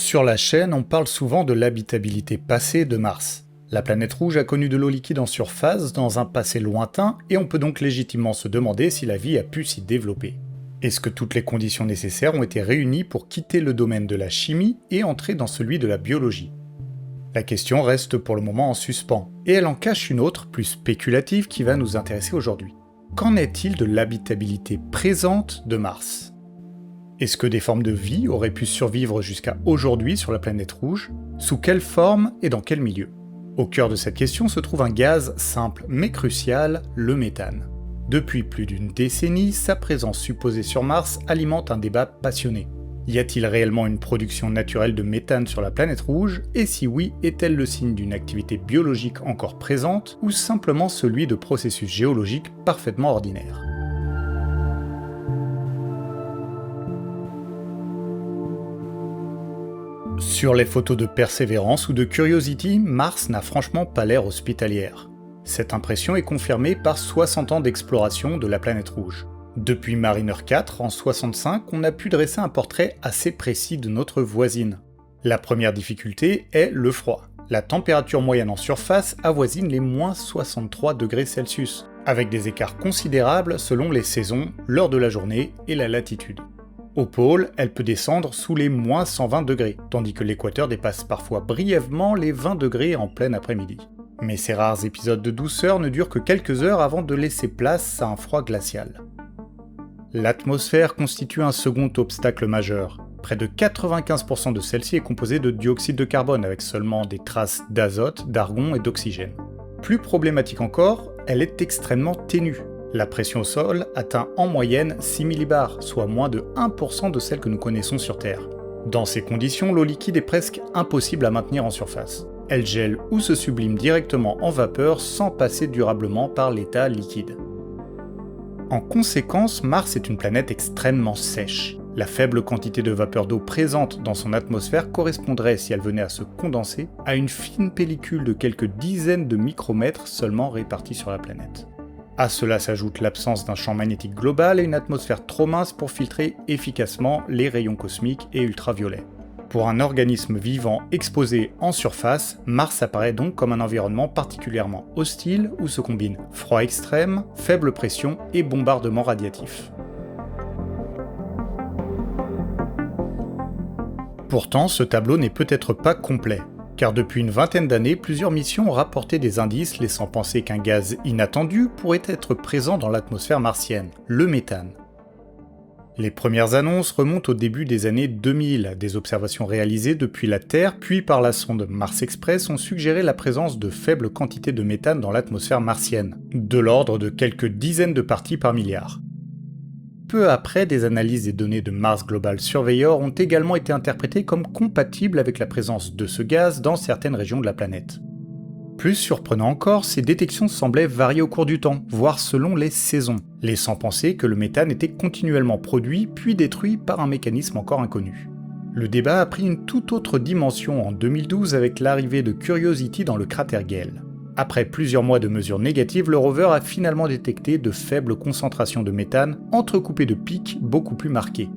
Sur la chaîne, on parle souvent de l'habitabilité passée de Mars. La planète rouge a connu de l'eau liquide en surface dans un passé lointain et on peut donc légitimement se demander si la vie a pu s'y développer. Est-ce que toutes les conditions nécessaires ont été réunies pour quitter le domaine de la chimie et entrer dans celui de la biologie? La question reste pour le moment en suspens, et elle en cache une autre, plus spéculative, qui va nous intéresser aujourd'hui. Qu'en est-il de l'habitabilité présente de Mars? Est-ce que des formes de vie auraient pu survivre jusqu'à aujourd'hui sur la planète rouge? Sous quelle forme et dans quel milieu? Au cœur de cette question se trouve un gaz simple mais crucial, le méthane. Depuis plus d'une décennie, sa présence supposée sur Mars alimente un débat passionné. Y a-t-il réellement une production naturelle de méthane sur la planète rouge? Et si oui, est-elle le signe d'une activité biologique encore présente ou simplement celui de processus géologiques parfaitement ordinaires? Sur les photos de Perseverance ou de Curiosity, Mars n'a franchement pas l'air hospitalière. Cette impression est confirmée par 60 ans d'exploration de la planète rouge. Depuis Mariner 4, en 65, on a pu dresser un portrait assez précis de notre voisine. La première difficulté est le froid. La température moyenne en surface avoisine les moins 63 degrés Celsius, avec des écarts considérables selon les saisons, l'heure de la journée et la latitude. Au pôle, elle peut descendre sous les moins 120 degrés, tandis que l'équateur dépasse parfois brièvement les 20 degrés en plein après-midi. Mais ces rares épisodes de douceur ne durent que quelques heures avant de laisser place à un froid glacial. L'atmosphère constitue un second obstacle majeur. Près de 95% de celle-ci est composée de dioxyde de carbone avec seulement des traces d'azote, d'argon et d'oxygène. Plus problématique encore, elle est extrêmement ténue. La pression au sol atteint en moyenne 6 millibars, soit moins de 1% de celle que nous connaissons sur Terre. Dans ces conditions, l'eau liquide est presque impossible à maintenir en surface. Elle gèle ou se sublime directement en vapeur sans passer durablement par l'état liquide. En conséquence, Mars est une planète extrêmement sèche. La faible quantité de vapeur d'eau présente dans son atmosphère correspondrait, si elle venait à se condenser, à une fine pellicule de quelques dizaines de micromètres seulement répartie sur la planète. À cela s'ajoute l'absence d'un champ magnétique global et une atmosphère trop mince pour filtrer efficacement les rayons cosmiques et ultraviolets. Pour un organisme vivant exposé en surface, Mars apparaît donc comme un environnement particulièrement hostile où se combinent froid extrême, faible pression et bombardement radiatif. Pourtant, ce tableau n'est peut-être pas complet, car depuis une vingtaine d'années, plusieurs missions ont rapporté des indices laissant penser qu'un gaz inattendu pourrait être présent dans l'atmosphère martienne, le méthane. Les premières annonces remontent au début des années 2000. Des observations réalisées depuis la Terre, puis par la sonde Mars Express, ont suggéré la présence de faibles quantités de méthane dans l'atmosphère martienne, de l'ordre de quelques dizaines de parties par milliard. Peu après, des analyses des données de Mars Global Surveyor ont également été interprétées comme compatibles avec la présence de ce gaz dans certaines régions de la planète. Plus surprenant encore, ces détections semblaient varier au cours du temps, voire selon les saisons, laissant penser que le méthane était continuellement produit puis détruit par un mécanisme encore inconnu. Le débat a pris une toute autre dimension en 2012 avec l'arrivée de Curiosity dans le cratère Gale. Après plusieurs mois de mesures négatives, le rover a finalement détecté de faibles concentrations de méthane, entrecoupées de pics beaucoup plus marqués.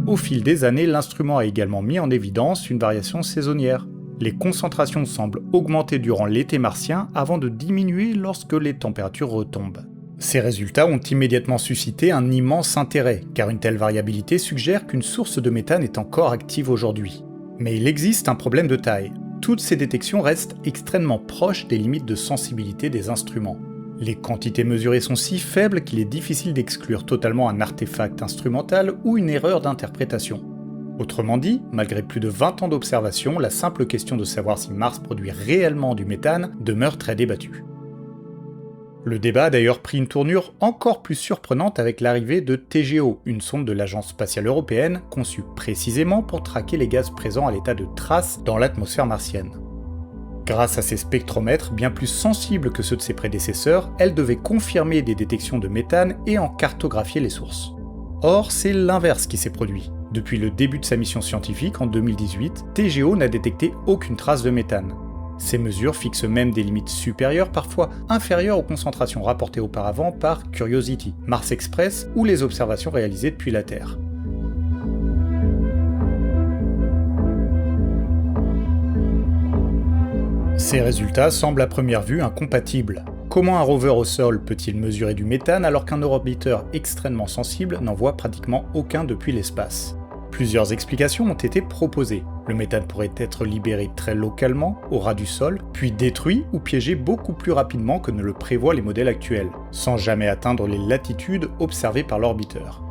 Au fil des années, l'instrument a également mis en évidence une variation saisonnière. Les concentrations semblent augmenter durant l'été martien avant de diminuer lorsque les températures retombent. Ces résultats ont immédiatement suscité un immense intérêt, car une telle variabilité suggère qu'une source de méthane est encore active aujourd'hui. Mais il existe un problème de taille. Toutes ces détections restent extrêmement proches des limites de sensibilité des instruments. Les quantités mesurées sont si faibles qu'il est difficile d'exclure totalement un artefact instrumental ou une erreur d'interprétation. Autrement dit, malgré plus de 20 ans d'observation, la simple question de savoir si Mars produit réellement du méthane demeure très débattue. Le débat a d'ailleurs pris une tournure encore plus surprenante avec l'arrivée de TGO, une sonde de l'Agence spatiale européenne conçue précisément pour traquer les gaz présents à l'état de trace dans l'atmosphère martienne. Grâce à ses spectromètres bien plus sensibles que ceux de ses prédécesseurs, elle devait confirmer des détections de méthane et en cartographier les sources. Or, c'est l'inverse qui s'est produit. Depuis le début de sa mission scientifique en 2018, TGO n'a détecté aucune trace de méthane. Ces mesures fixent même des limites supérieures, parfois inférieures aux concentrations rapportées auparavant par Curiosity, Mars Express ou les observations réalisées depuis la Terre. Ces résultats semblent à première vue incompatibles. Comment un rover au sol peut-il mesurer du méthane alors qu'un orbiteur extrêmement sensible n'en voit pratiquement aucun depuis l'espace ? Plusieurs explications ont été proposées. Le méthane pourrait être libéré très localement, au ras du sol, puis détruit ou piégé beaucoup plus rapidement que ne le prévoient les modèles actuels, sans jamais atteindre les latitudes observées par l'orbiteur.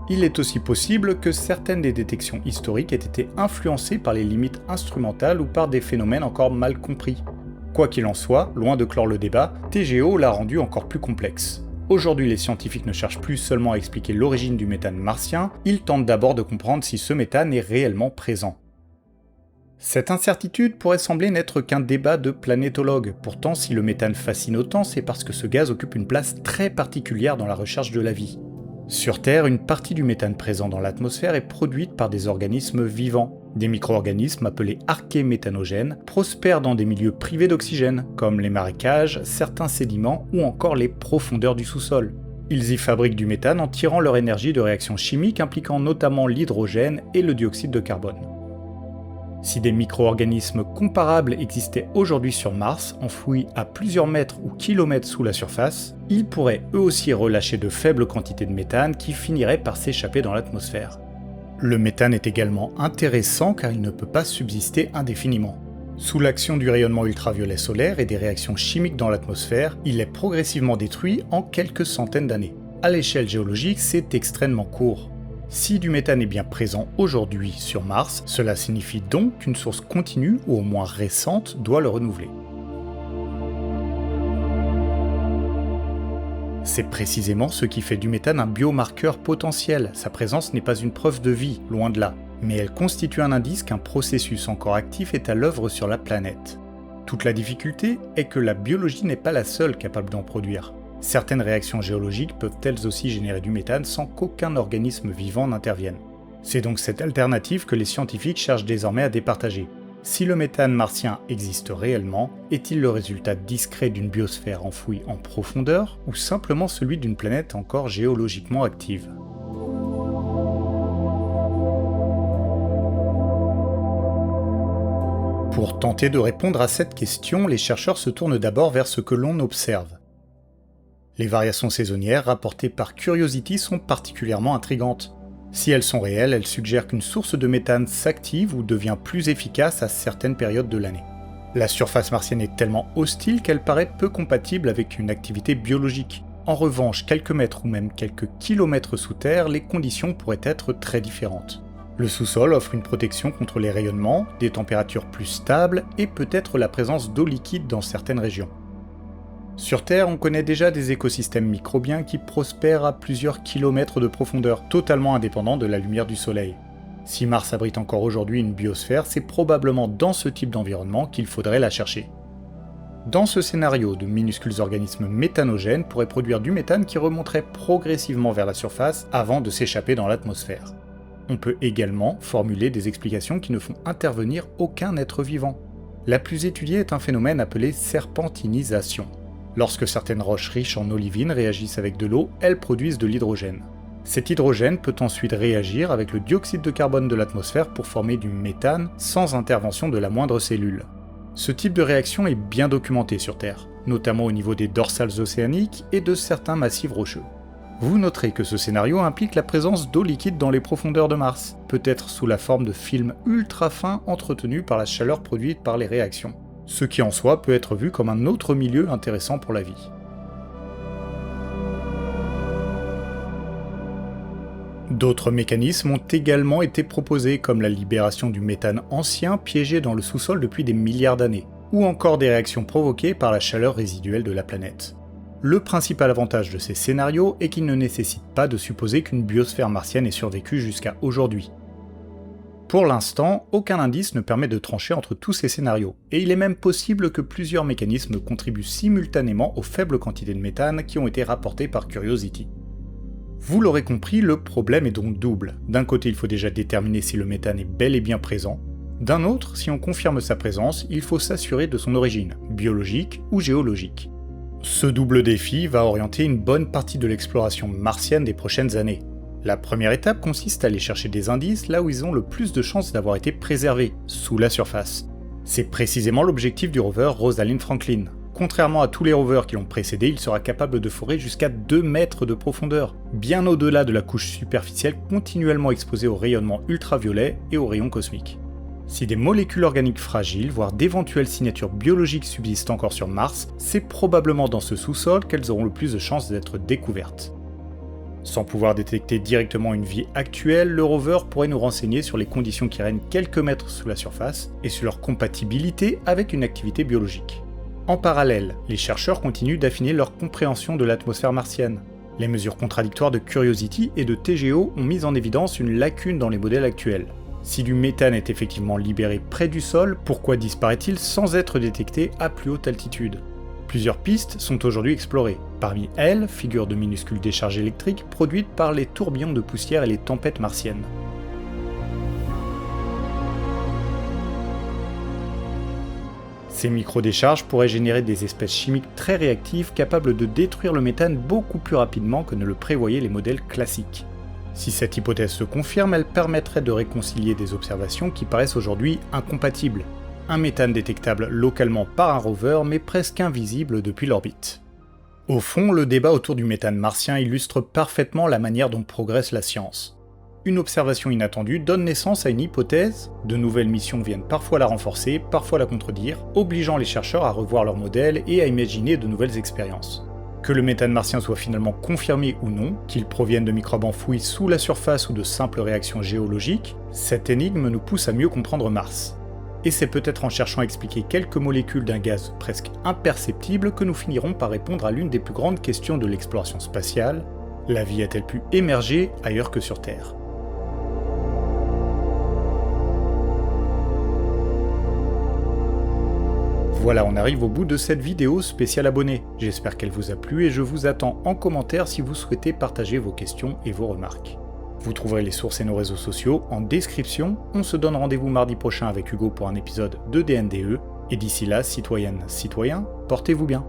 Il est aussi possible que certaines des détections historiques aient été influencées par les limites instrumentales ou par des phénomènes encore mal compris. Quoi qu'il en soit, loin de clore le débat, TGO l'a rendu encore plus complexe. Aujourd'hui, les scientifiques ne cherchent plus seulement à expliquer l'origine du méthane martien, ils tentent d'abord de comprendre si ce méthane est réellement présent. Cette incertitude pourrait sembler n'être qu'un débat de planétologues. Pourtant, si le méthane fascine autant, c'est parce que ce gaz occupe une place très particulière dans la recherche de la vie. Sur Terre, une partie du méthane présent dans l'atmosphère est produite par des organismes vivants. Des micro-organismes appelés archéméthanogènes prospèrent dans des milieux privés d'oxygène, comme les marécages, certains sédiments ou encore les profondeurs du sous-sol. Ils y fabriquent du méthane en tirant leur énergie de réactions chimiques impliquant notamment l'hydrogène et le dioxyde de carbone. Si des micro-organismes comparables existaient aujourd'hui sur Mars, enfouis à plusieurs mètres ou kilomètres sous la surface, ils pourraient eux aussi relâcher de faibles quantités de méthane qui finiraient par s'échapper dans l'atmosphère. Le méthane est également intéressant car il ne peut pas subsister indéfiniment. Sous l'action du rayonnement ultraviolet solaire et des réactions chimiques dans l'atmosphère, il est progressivement détruit en quelques centaines d'années. À l'échelle géologique, c'est extrêmement court. Si du méthane est bien présent aujourd'hui sur Mars, cela signifie donc qu'une source continue ou au moins récente doit le renouveler. C'est précisément ce qui fait du méthane un biomarqueur potentiel. Sa présence n'est pas une preuve de vie, loin de là, mais elle constitue un indice qu'un processus encore actif est à l'œuvre sur la planète. Toute la difficulté est que la biologie n'est pas la seule capable d'en produire. Certaines réactions géologiques peuvent elles aussi générer du méthane sans qu'aucun organisme vivant n'intervienne. C'est donc cette alternative que les scientifiques cherchent désormais à départager. Si le méthane martien existe réellement, est-il le résultat discret d'une biosphère enfouie en profondeur ou simplement celui d'une planète encore géologiquement active ? Pour tenter de répondre à cette question, les chercheurs se tournent d'abord vers ce que l'on observe. Les variations saisonnières rapportées par Curiosity sont particulièrement intrigantes. Si elles sont réelles, elles suggèrent qu'une source de méthane s'active ou devient plus efficace à certaines périodes de l'année. La surface martienne est tellement hostile qu'elle paraît peu compatible avec une activité biologique. En revanche, quelques mètres ou même quelques kilomètres sous terre, les conditions pourraient être très différentes. Le sous-sol offre une protection contre les rayonnements, des températures plus stables et peut-être la présence d'eau liquide dans certaines régions. Sur Terre, on connaît déjà des écosystèmes microbiens qui prospèrent à plusieurs kilomètres de profondeur, totalement indépendants de la lumière du Soleil. Si Mars abrite encore aujourd'hui une biosphère, c'est probablement dans ce type d'environnement qu'il faudrait la chercher. Dans ce scénario, de minuscules organismes méthanogènes pourraient produire du méthane qui remonterait progressivement vers la surface avant de s'échapper dans l'atmosphère. On peut également formuler des explications qui ne font intervenir aucun être vivant. La plus étudiée est un phénomène appelé serpentinisation. Lorsque certaines roches riches en olivine réagissent avec de l'eau, elles produisent de l'hydrogène. Cet hydrogène peut ensuite réagir avec le dioxyde de carbone de l'atmosphère pour former du méthane sans intervention de la moindre cellule. Ce type de réaction est bien documenté sur Terre, notamment au niveau des dorsales océaniques et de certains massifs rocheux. Vous noterez que ce scénario implique la présence d'eau liquide dans les profondeurs de Mars, peut-être sous la forme de films ultra fins entretenus par la chaleur produite par les réactions. Ce qui en soi peut être vu comme un autre milieu intéressant pour la vie. D'autres mécanismes ont également été proposés, comme la libération du méthane ancien piégé dans le sous-sol depuis des milliards d'années, ou encore des réactions provoquées par la chaleur résiduelle de la planète. Le principal avantage de ces scénarios est qu'ils ne nécessitent pas de supposer qu'une biosphère martienne ait survécu jusqu'à aujourd'hui. Pour l'instant, aucun indice ne permet de trancher entre tous ces scénarios, et il est même possible que plusieurs mécanismes contribuent simultanément aux faibles quantités de méthane qui ont été rapportées par Curiosity. Vous l'aurez compris, le problème est donc double. D'un côté, il faut déjà déterminer si le méthane est bel et bien présent. D'un autre, si on confirme sa présence, il faut s'assurer de son origine, biologique ou géologique. Ce double défi va orienter une bonne partie de l'exploration martienne des prochaines années. La première étape consiste à aller chercher des indices là où ils ont le plus de chances d'avoir été préservés, sous la surface. C'est précisément l'objectif du rover Rosalind Franklin. Contrairement à tous les rovers qui l'ont précédé, il sera capable de forer jusqu'à 2 mètres de profondeur, bien au-delà de la couche superficielle continuellement exposée au rayonnement ultraviolet et aux rayons cosmiques. Si des molécules organiques fragiles, voire d'éventuelles signatures biologiques subsistent encore sur Mars, c'est probablement dans ce sous-sol qu'elles auront le plus de chances d'être découvertes. Sans pouvoir détecter directement une vie actuelle, le rover pourrait nous renseigner sur les conditions qui règnent quelques mètres sous la surface et sur leur compatibilité avec une activité biologique. En parallèle, les chercheurs continuent d'affiner leur compréhension de l'atmosphère martienne. Les mesures contradictoires de Curiosity et de TGO ont mis en évidence une lacune dans les modèles actuels. Si du méthane est effectivement libéré près du sol, pourquoi disparaît-il sans être détecté à plus haute altitude ? Plusieurs pistes sont aujourd'hui explorées. Parmi elles figurent de minuscules décharges électriques produites par les tourbillons de poussière et les tempêtes martiennes. Ces micro-décharges pourraient générer des espèces chimiques très réactives capables de détruire le méthane beaucoup plus rapidement que ne le prévoyaient les modèles classiques. Si cette hypothèse se confirme, elle permettrait de réconcilier des observations qui paraissent aujourd'hui incompatibles. Un méthane détectable localement par un rover mais presque invisible depuis l'orbite. Au fond, le débat autour du méthane martien illustre parfaitement la manière dont progresse la science. Une observation inattendue donne naissance à une hypothèse, de nouvelles missions viennent parfois la renforcer, parfois la contredire, obligeant les chercheurs à revoir leurs modèles et à imaginer de nouvelles expériences. Que le méthane martien soit finalement confirmé ou non, qu'il provienne de microbes enfouis sous la surface ou de simples réactions géologiques, cette énigme nous pousse à mieux comprendre Mars. Et c'est peut-être en cherchant à expliquer quelques molécules d'un gaz presque imperceptible que nous finirons par répondre à l'une des plus grandes questions de l'exploration spatiale: la vie a-t-elle pu émerger ailleurs que sur Terre ? Voilà, on arrive au bout de cette vidéo spéciale abonnés. J'espère qu'elle vous a plu et je vous attends en commentaire si vous souhaitez partager vos questions et vos remarques. Vous trouverez les sources et nos réseaux sociaux en description. On se donne rendez-vous mardi prochain avec Hugo pour un épisode de DNDE. Et d'ici là, citoyennes, citoyens, portez-vous bien.